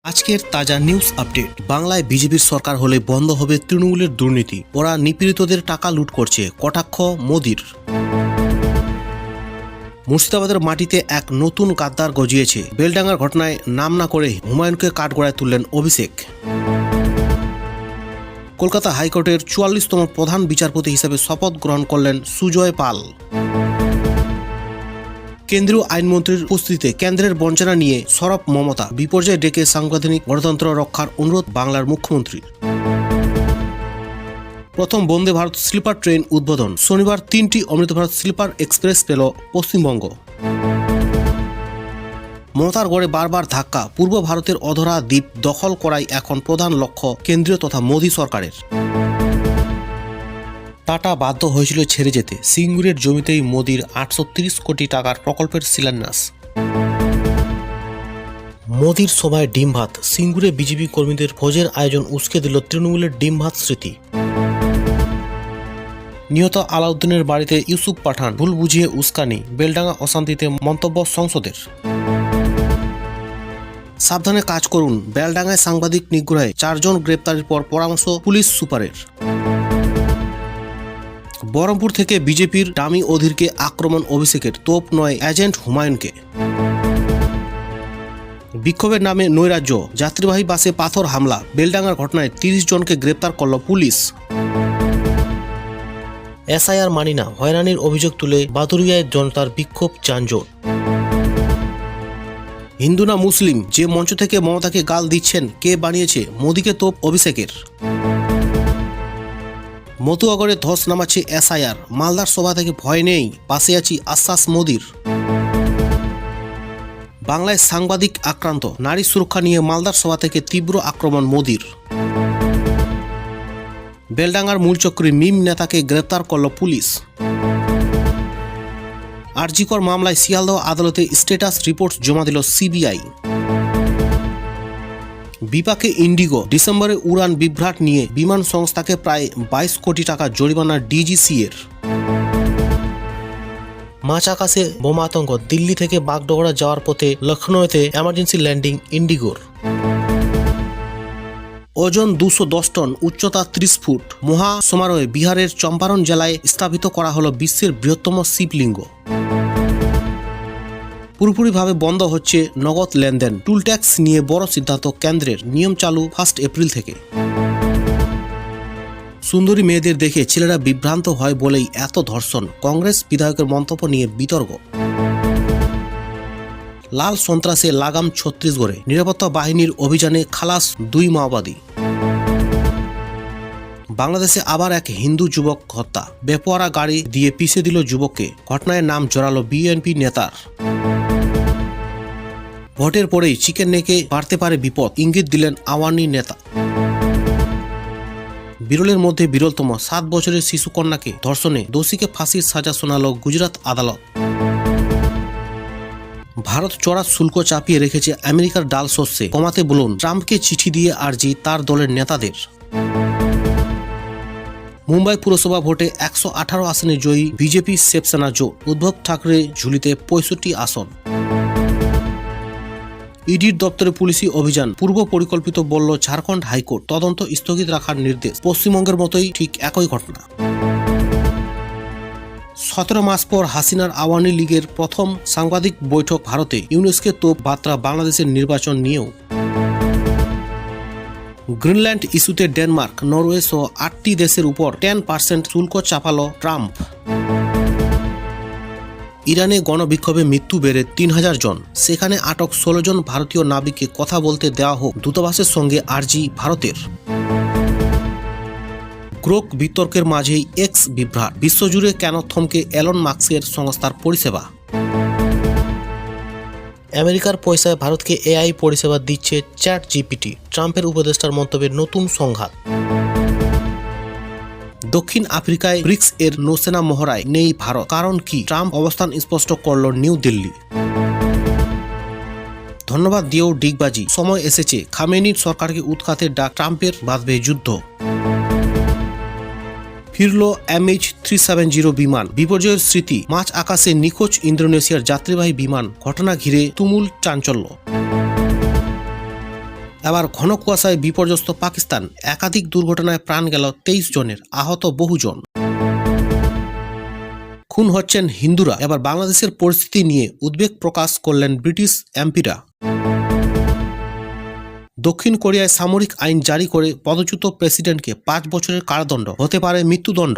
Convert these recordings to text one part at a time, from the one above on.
আজকের তাজা news update. বাংলায় বিজেপির সরকার হলে বন্ধ হবে তৃণমূলের দুর্নীতি। ওরা নিপীড়িতদের টাকা লুট করছে, কটাক্ষ মোদির। মুর্শিদাবাদের মাটিতে এক নতুন গাদ্দার গজিয়েছে। বেলডাঙ্গার ঘটনায় নাম না করে হুমায়ুনকে কাঠগড়ায় তুললেন অভিষেক। কলকাতা হাইকোর্টের ৪৪তম প্রধান বিচারপতি হিসেবে শপথ গ্রহণ করলেন সুজয় পাল। কেন্দ্রীয় আইনমন্ত্রীর উপস্থিতিতে কেন্দ্রের বঞ্চনা নিয়ে সরব মমতা। বিপর্যয় ডেকে সাংবিধানিক গণতন্ত্র রক্ষার অনুরোধ বাংলার মুখ্যমন্ত্রীর। প্রথম বন্দে ভারত স্লিপার ট্রেন উদ্বোধন। শনিবার ৩টি অমৃত ভারত স্লিপার এক্সপ্রেস পেল পশ্চিমবঙ্গ। মমতার গড়ে বারবার ধাক্কা। পূর্ব ভারতের অধরা দ্বীপ দখল করাই এখন প্রধান লক্ষ্য কেন্দ্রীয় তথা মোদী সরকারের। টাটা বাধ্য হয়েছিল ছেড়ে যেতে। সিঙ্গুরের জমিতেই মোদির ৮৩০ কোটি টাকার প্রকল্পের শিলান্যাস। মোদির সময় ডিম ভাত। সিঙ্গুরে বিজেপি কর্মীদের ভোজের আয়োজন উস্কে দিল তৃণমূলের ডিম ভাত স্মৃতি। নিহত আলাউদ্দিনের বাড়িতে ইউসুফ পাঠান, ভুল বুঝিয়ে উস্কানি। বেলডাঙ্গা অশান্তিতে মন্তব্য সংসদের। সাবধানে কাজ করুন। বেলডাঙ্গায় সাংবাদিক নিগ্রহে ৪ জন গ্রেপ্তারের পর পরামর্শ পুলিশ সুপারের। বহরমপুর থেকে বিজেপির ডামি অধীরকে আক্রমণ অভিষেকের। তোপ নয় এজেন্ট হুমায়ুনকে। বিক্ষোভের নামে নৈরাজ্য। যাত্রীবাহী বাসে পাথর হামলা। বেলডাঙ্গার ঘটনায় ৩০ জনকে গ্রেপ্তার করল পুলিশ। এসআইআর মানি না, হয়রানির অভিযোগ তুলে বাদুড়িয়ায় জনতার বিক্ষোভ, যানজট। হিন্দু না মুসলিম, যে মঞ্চ থেকে মমতাকে গাল দিচ্ছেন কে বানিয়েছে? মোদিকে তোপ অভিষেকের। মতুয়াগড়ে ধস নামাচ্ছে এসআইআর। মালদার সভা থেকে ভয় নেই, পাশে আছি আশ্বাস মোদির। বাংলায় সাংবাদিক আক্রান্ত। নারী সুরক্ষা নিয়ে মালদার সভা থেকে তীব্র আক্রমণ মোদির। বেলডাঙ্গার মূলচক্রী মিম নেতাকে গ্রেপ্তার করল পুলিশ। আরজিকর মামলায় শিয়ালদহ আদালতে স্ট্যাটাস রিপোর্ট জমা দিল সিবিআই। বিপাকে ইন্ডিগো। ডিসেম্বরে উড়ান বিভ্রাট নিয়ে বিমান সংস্থাকে প্রায় ২২ কোটি টাকা জরিমানা ডিজিসি এর। মাঝ আকাশে বোমা আতঙ্ক। দিল্লি থেকে বাগডোগরা যাওয়ার পথে লখনৌতে এমার্জেন্সি ল্যান্ডিং ইন্ডিগোর। ওজন ২১০ টন, উচ্চতা ৩০ ফুট। মহা সমারোহে বিহারের চম্পারণ জেলায় স্থাপিত করা হলো বিশ্বের বৃহত্তম শিবলিঙ্গ। পুরোপুরিভাবে বন্ধ হচ্ছে নগদ লেনদেন। টুল ট্যাক্স নিয়ে বড় সিদ্ধান্ত কেন্দ্রের। নিয়ম চালু 1 এপ্রিল থেকে। সুন্দরী মেয়েদের দেখে ছেলেরা বিভ্রান্ত হয় বলেই এত ধর্ষণ। কংগ্রেস বিধায়কের মন্তব্য নিয়ে বিতর্ক। লাল সন্ত্রাসে লাগাম ছত্তিশগড়ে। নিরাপত্তা বাহিনীর অভিযানে খালাস ২ মাওবাদী। বাংলাদেশে আবার এক হিন্দু যুবক হত্যা। বেপরোয়া গাড়ি দিয়ে পিষে দিল যুবককে। ঘটনায় নাম জড়ালো বিএনপি নেতার। ভোটের পরেই চিকেন নেকে বাড়তে পারে বিপদ, ইঙ্গিত দিলেন আওয়ামী নেতা। বিরলের মধ্যে বিরলতম। ৭ বছরের শিশুকন্যাকে ধর্ষণে দোষীকে ফাঁসির সাজা শোনাল গুজরাট আদালত। ভারত চড়া শুল্ক চাপিয়ে রেখেছে আমেরিকার ডাল শস্যে। কমাতে বলুন। ট্রাম্পকে চিঠি দিয়ে আর্জি তার দলের নেতাদের। মুম্বাই পুরসভা ভোটে ১১৮ আসনে জয়ী বিজেপি শিবসেনা জোট। উদ্ধব ঠাকরে ঝুলিতে ৬৫ আসন। ইডির দপ্তরে পুলিশি অভিযান পূর্ব পরিকল্পিত বলল ঝাড়খণ্ড হাইকোর্ট। তদন্ত স্থগিত রাখার নির্দেশ। পশ্চিমবঙ্গের মতোই ঠিক একই ঘটনা। ১৭ মাস পর হাসিনার আওয়ামী লীগের প্রথম সাংবাদিক বৈঠক ভারতে। ইউনেস্কো তোপ বার্তা বাংলাদেশের নির্বাচন নিয়েও। গ্রিনল্যান্ড ইস্যুতে ডেনমার্ক, নরওয়ে সহ ৮টি দেশের উপর 10% শুল্ক চাপালো ট্রাম্প। ইরানে গণবিক্ষোভে মৃত্যু বেড়ে ৩,০০০ জন। সেখানে আটক ১৬ জন ভারতীয় নাবিককে কথা বলতে দেওয়া হোক, দূতাবাসের সঙ্গে আর্জি ভারতের। গ্রোক বিতর্কের মাঝেই এক্স বিভ্রাট। বিশ্বজুড়ে কেন থমকে এলন মাস্কের সংস্থার পরিষেবা? আমেরিকার পয়সায় ভারতকে এআই পরিষেবা দিচ্ছে চ্যাট জিপিটি। ট্রাম্পের উপদেষ্টার মন্তব্যের নতুন সংঘাত। দক্ষিণ আফ্রিকায় ব্রিক্স এর নৌসেনা মহড়ায় নেই ভারত। কারণ কি? ট্রাম্প অবস্থান স্পষ্ট করল নিউ দিল্লি। ধন্যবাদ দিয়েও ডিগবাজি। সময় এসেছে। খামেনির সরকারকে উৎখাতের ডাক। ট্রাম্পের বাঁধবে যুদ্ধ। ফিরল MH370 বিমান। বিপর্যয়ের স্মৃতি। মাঝ আকাশে নিখোঁজ ইন্দোনেশিয়ার যাত্রীবাহী বিমান। ঘটনা ঘিরে তুমুল চাঞ্চল্য। এবার ঘন কুয়াশায় বিপর্যস্ত পাকিস্তান, একাধিক দুর্ঘটনায় প্রাণ গেল 23 জনের, আহত বহুজন। খুন হচ্ছেন হিন্দুরা, এবার বাংলাদেশের পরিস্থিতি নিয়ে উদ্বেগ প্রকাশ করলেন ব্রিটিশ এমপিরা। দক্ষিণ কোরিয়ায় সামরিক আইন জারি করে পদচ্যুত প্রেসিডেন্টকে 5 বছরের কারাদণ্ড, হতে পারে মৃত্যুদণ্ড।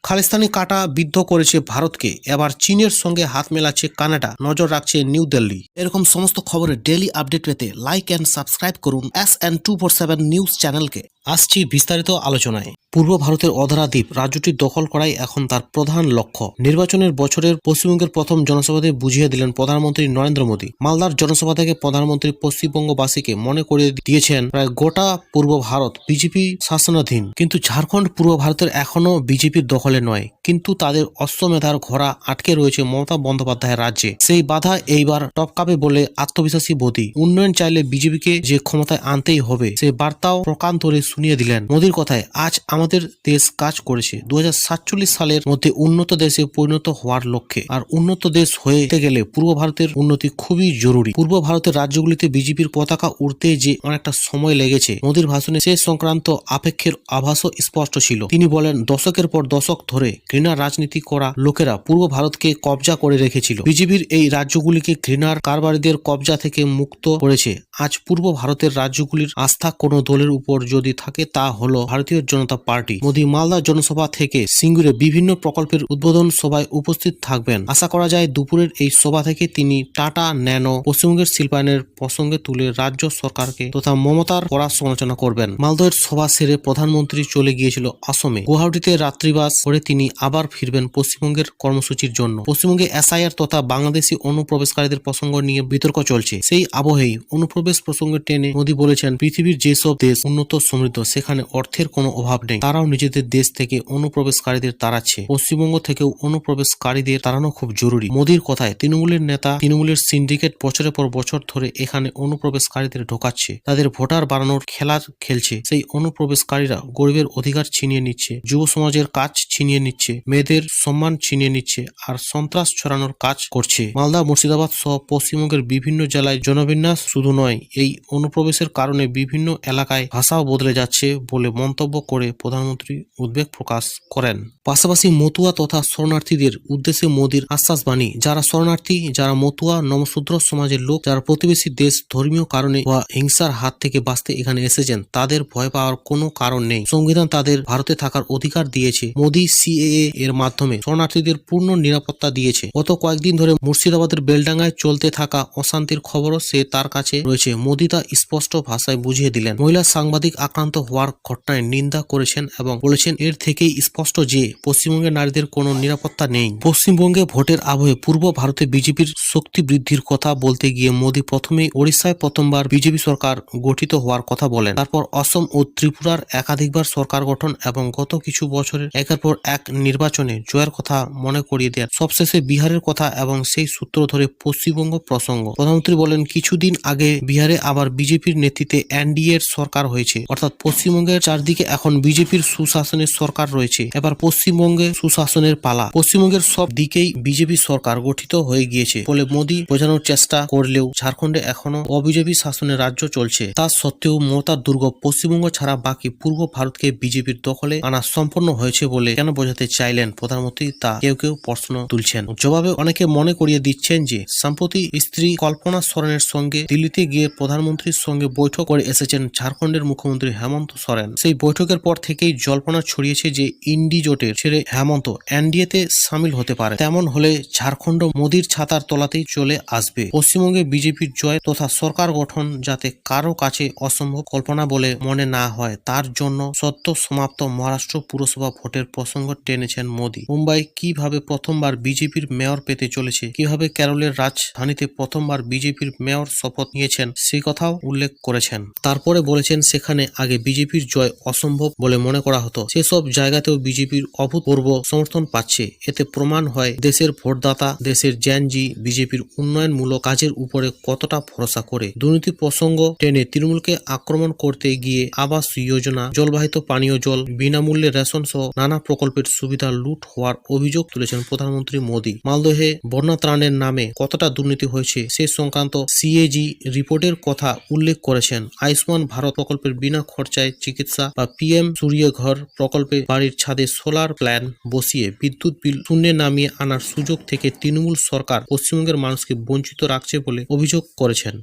খালিস্তানি কাটা বিদ্ধ করেছে ভারতকে, এবার চীনের সঙ্গে হাত মেলাচ্ছে কানাডা, নজর রাখছে নিউ দিল্লি। এরকম সমস্ত খবরের ডেইলি আপডেট পেতে লাইক অ্যান্ড সাবস্ক্রাইব করুন SN247 নিউজ চ্যানেলকে। আসছি বিস্তারিত আলোচনায়। পূর্ব ভারতের অধরা দ্বীপ রাজ্যটি দখল করাই এখন তার প্রধান লক্ষ্য। নির্বাচনের বছরের পশ্চিমবঙ্গের প্রথম জনসভাতে বুঝিয়ে দিলেন প্রধানমন্ত্রী নরেন্দ্র মোদী। মালদার জনসভা থেকে প্রধানমন্ত্রী পশ্চিমবঙ্গবাসীকে মনে করিয়ে দিয়েছেন প্রায় গোটা পূর্ব ভারত বিজেপি শাসনাধীন, কিন্তু ঝাড়খণ্ড পূর্ব ভারতের এখনও বিজেপির দখলে নয়। কিন্তু তাদের অশ্বমেধার ঘোড়া আটকে রয়েছে মমতা বন্দ্যোপাধ্যায়ের রাজ্যে। সেই বাধা এইবার টপকাবে বলে আত্মবিশ্বাসী মোদী। উন্নয়ন চাইলে বিজেপিকে যে ক্ষমতায় আনতেই হবে, সে বার্তাও প্রকান্তরে শুনিয়ে দিলেন। মোদীর কথায়, আজ আমাদের দেশ কাজ করেছে 2047 সালের মধ্যে উন্নত দেশে পরিণত হওয়ার লক্ষ্যে। আর উন্নত দেশ হতে গেলে পূর্ব ভারতের উন্নতি খুবই জরুরি। পূর্ব ভারতের রাজ্যগুলিতে বিজেপির পতাকা উড়তে যে অনেকটা সময় লেগেছে, মোদীর ভাষণে সে সংক্রান্ত আপেক্ষের আভাসও স্পষ্ট ছিল। তিনি বলেন, দশকের পর দশক ধরে ঘৃণার রাজনীতি করা লোকেরা পূর্ব ভারতকে কবজা করে রেখেছিল। বিজেপির এই রাজ্যগুলিকে ঘৃণার কারবারিদের কবজা থেকে মুক্ত করেছে। আজ পূর্ব ভারতের রাজ্যগুলির আস্থা কোনো দলের উপর যদি থাকে, তা হলো ভারতীয় জনতা পার্টি। মোদী মালদা জনসভা থেকে সিঙ্গুরে বিভিন্ন প্রকল্পের উদ্বোধন সভায় উপস্থিত থাকবেন। আশা করা যায় দুপুরের এই সভা থেকে তিনি টাটা ন্যানো, পশ্চিমবঙ্গের শিল্পায়নের প্রসঙ্গে তুলে রাজ্য সরকারকে তথা মমতার কড়া সমালোচনা করবেন। মালদহের সভা সেরে প্রধানমন্ত্রী চলে গিয়েছিল আসামে। গুয়াহাটিতে রাত্রিবাস করে তিনি আবার ফিরবেন পশ্চিমবঙ্গের কর্মসূচির জন্য। পশ্চিমবঙ্গে SIR তথা বাংলাদেশি অনুপ্রবেশকারীদের প্রসঙ্গ নিয়ে বিতর্ক চলছে। সেই আবহেই অনুপ্রবেশ প্রসঙ্গে টেনে মোদী বলেছেন, পৃথিবীর যেসব দেশ উন্নত সমৃদ্ধ, সেখানে অর্থের কোনো অভাব নেই। তারাও নিজেদের দেশ থেকে অনুপ্রবেশকারীদের তাড়াচ্ছে। পশ্চিমবঙ্গ থেকেও অনুপ্রবেশকারীদের তাড়ানো খুব জরুরি। মোদীর কথায়, তৃণমূলের নেতা, তৃণমূলের সিন্ডিকেট বছরের পর বছর ধরে এখানে অনুপ্রবেশকারীদের ঢোকাচ্ছে, তাদের ভোটার বানানোর খেলা খেলছে। সেই অনুপ্রবেশকারীরা গরিবের অধিকার ছিনিয়ে নিচ্ছে, যুব সমাজের কাজ ছিনিয়ে নিচ্ছে, মেয়েদের সম্মান ছিনিয়ে নিচ্ছে, আর সন্ত্রাস ছড়ানোর কাজ করছে। মালদা, মুর্শিদাবাদ সহ পশ্চিমবঙ্গের বিভিন্ন জেলায় জনবিন্যাস শুধু নয়, এই অনুপ্রবেশের কারণে বিভিন্ন এলাকায় ভাষাও বদলে যাচ্ছে বলে মন্তব্য করে প্রধানমন্ত্রী উদ্বেগ প্রকাশ করেন। পাশাপাশি মতুয়া তথা শরণার্থীদের উদ্দেশ্যে মোদীর আশ্বাসবাণী, যারা শরণার্থী, যারা মতুয়া নমশূদ্র সমাজের লোক, যারা প্রতিবেশী দেশ ধর্মীয় কারণে বা হিংসার হাত থেকে বাঁচতে এখানে এসেছেন, তাদের ভয় পাওয়ার কোনো কারণ নেই। সংবিধান তাদের ভারতে থাকার অধিকার দিয়েছে। মোদী CAA এর মাধ্যমে শরণার্থীদের পূর্ণ নিরাপত্তা দিয়েছে। গত কয়েকদিন ধরে মুর্শিদাবাদের বেলডাঙ্গায় চলতে থাকা অশান্তির খবরও সে তার কাছে রয়েছে। মোদী তা স্পষ্ট ভাষায় বুঝিয়ে দিলেন। মহিলা সাংবাদিক আক্রান্ত হওয়ার ঘটনায় নিন্দা করেছেন এবং বলেছেন, এর থেকেই স্পষ্ট যে পশ্চিমবঙ্গের নারীদের কোনো নিরাপত্তা নেই। পশ্চিমবঙ্গে ভোটের আবহে পূর্ব ভারতে বিজেপির শক্তি বৃদ্ধির কথা বলতে গিয়ে মোদী প্রথমেই ওড়িশায় প্রথমবার বিজেপি সরকার গঠিত হওয়ার কথা বলেন। তারপর অসম ও ত্রিপুরার একাধিকবার সরকার গঠন এবং গত কিছু বছরের একের পর এক নির্বাচনে জয়ের কথা মনে করিয়ে দেন। সবশেষে বিহারের কথা এবং সেই সূত্র ধরে পশ্চিমবঙ্গ প্রসঙ্গ। প্রধানমন্ত্রী বলেন, কিছুদিন আগে বিহারে আবার বিজেপির নেতৃত্বে NDA এর সরকার হয়েছে, অর্থাৎ পশ্চিমবঙ্গের চারদিকে এখন বিজেপির সুশাসনের সরকার রয়েছে। এবার পশ্চিমবঙ্গে সুশাসনের পালা। পশ্চিমবঙ্গের সব দিকেই বিজেপি সরকার গঠিত হয়ে গিয়েছে বলে মোদী বোঝানোর চেষ্টা করলেও ঝাড়খণ্ডে এখনো অবিজেপি শাসনের রাজ্য চলছে। তা সত্ত্বেও মমতার দুর্গ পশ্চিমবঙ্গ ছাড়া বাকি পূর্ব ভারতকে বিজেপির দখলে আনা সম্পন্ন হয়েছে বলে কেন বোঝাতে চাইলেন প্রধানমন্ত্রী, তা কেউ কেউ প্রশ্ন তুলছেন। জবাবে অনেকে মনে করিয়ে দিচ্ছেন যে সম্প্রতি স্ত্রী কল্পনা সোরেনের সঙ্গে দিল্লিতে গিয়ে প্রধানমন্ত্রীর সঙ্গে বৈঠক করে এসেছেন ঝাড়খণ্ডের মুখ্যমন্ত্রী হেমন্ত সোরেন। সেই বৈঠকের পর থেকেই জল্পনা ছড়িয়েছে যে ইন্ডি জোটের ছেড়ে হেমন্ত NDA তে সামিল হতে পারে। তেমন হলে ঝাড়খণ্ড মোদীর ছাতার তলাতেই চলে আসবে। পশ্চিমবঙ্গে বিজেপির জয় তথা সরকার গঠন যাতে কারো কাছে অসম্ভব কল্পনা বলে মনে না হয়, তার জন্য সদ্য সমাপ্ত মহারাষ্ট্র পুরসভা ভোটের প্রসঙ্গ টেনেছেন মোদী। মুম্বাই কিভাবে প্রথমবার বিজেপির মেয়র পেতে চলেছে, কিভাবে কেরলের রাজধানীতে প্রথমবার বিজেপির মেয়র শপথ নিয়েছেন, সেই কথাও উল্লেখ করেছেন। তারপরে বলেছেন, সেখানে আগে আগে বিজেপির জয় অসম্ভব বলে মনে করা হতো, সেসব জায়গাতেও বিজেপির অভূতপূর্ব সমর্থন পাচ্ছে। এতে প্রমাণ হয় দেশের ভোটদাতা, দেশের জ্যানজি বিজেপির উন্নয়নমূলক কাজের উপরে কতটা ভরসা করে। দুর্নীতি প্রসঙ্গ টেনে তৃণমূলকে আক্রমণ করতে গিয়ে আবাস যোজনা, জলবাহিত পানীয় জল, বিনামূল্যে রেশন সহ নানা প্রকল্পের সুবিধা লুট হওয়ার অভিযোগ তুলেছেন প্রধানমন্ত্রী মোদী। মালদহে বন্যা ত্রাণের নামে কতটা দুর্নীতি হয়েছে সে সংক্রান্ত সিএজি রিপোর্টের কথা উল্লেখ করেছেন। আয়ুষ্মান ভারত প্রকল্পের বিনা খরচায় চিকিৎসা বা পিএম সূর্য ঘর প্রকল্পে বাড়ির ছাদে সোলার প্ল্যান বসিয়ে বিদ্যুৎ বিল শূন্যে নামিয়ে আনার সুযোগ থেকে তৃণমূল সরকার পশ্চিমবঙ্গের মানুষকে বঞ্চিত রাখছে বলে অভিযোগ করেছেন।